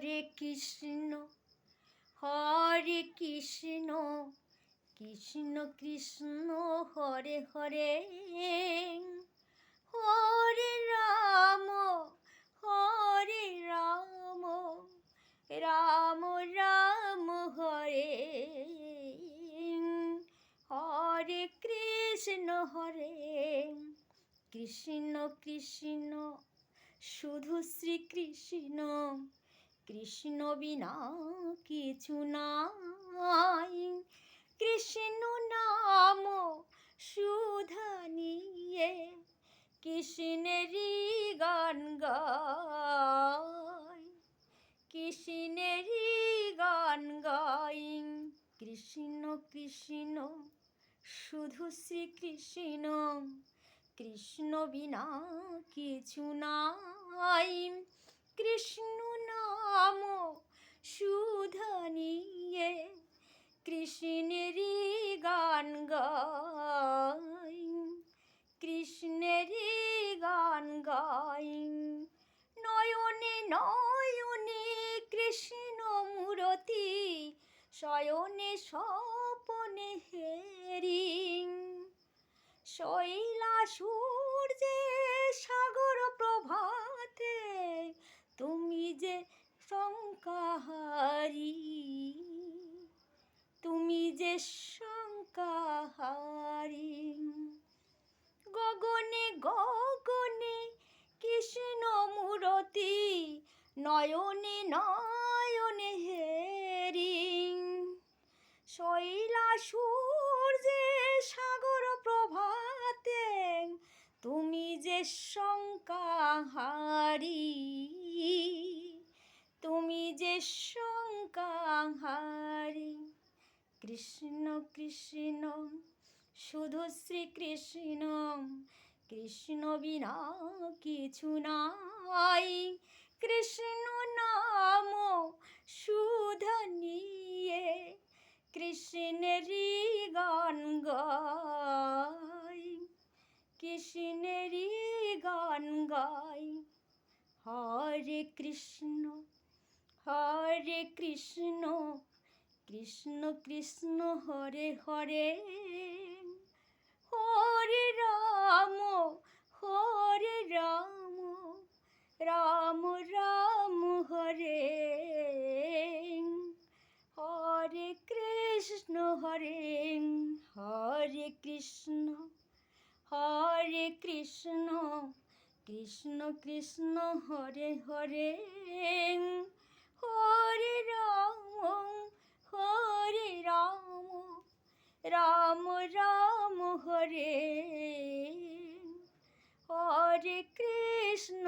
হরে কৃষ্ণ কৃষ্ণ কৃষ্ণ হরে হরে, হরে রাম রাম রাম হরে, হরে কৃষ্ণ কৃষ্ণ কৃষ্ণ শুধু শ্রীকৃষ্ণ, কৃষ্ণ বিনা কিছু নাই। কৃষ্ণ নাম সুধা নিয়ে কৃষ্ণেরই গান গাই, কৃষ্ণেরই গান গাই। কৃষ্ণ কৃষ্ণ শুধু শ্রীকৃষ্ণ, কৃষ্ণ বিনা কিছু নাই। কৃষ্ণ নাম সুধা নিয়ে কৃষ্ণেরই গান গাই, কৃষ্ণেরই গান গাই। নয়নে নয়নে কৃষ্ণ মূরতি, শয়নে স্বপনে হেরি, শৈলা সূর্যে সাগর প্রভাতে তুমি যে শঙ্কাহারি, তুমি যে শঙ্কাহারি। গগনে গগনে কৃষ্ণ মূরতি, নয়নে নয়নে হেরি, শৈলা সূর্যে সাগর প্রভাতে তুমি যে শঙ্কাহারি, তুমি যে শঙ্কাহারি। কৃষ্ণ কৃষ্ণ শুধু শ্রীকৃষ্ণ, কৃষ্ণ বিনা কিছু নাই। কৃষ্ণ নাম সুধা নিয়ে কৃষ্ণেরই গান গাই, কৃষ্ণেরই গান গাই। হরে কৃষ্ণ কৃষ্ণ কৃষ্ণ হরে হরে, হরে রাম রাম রাম হরে, হরে কৃষ্ণ হরে কৃষ্ণ কৃষ্ণ কৃষ্ণ হরে হরে, হরে রাম রাম রাম হরে, হরে কৃষ্ণ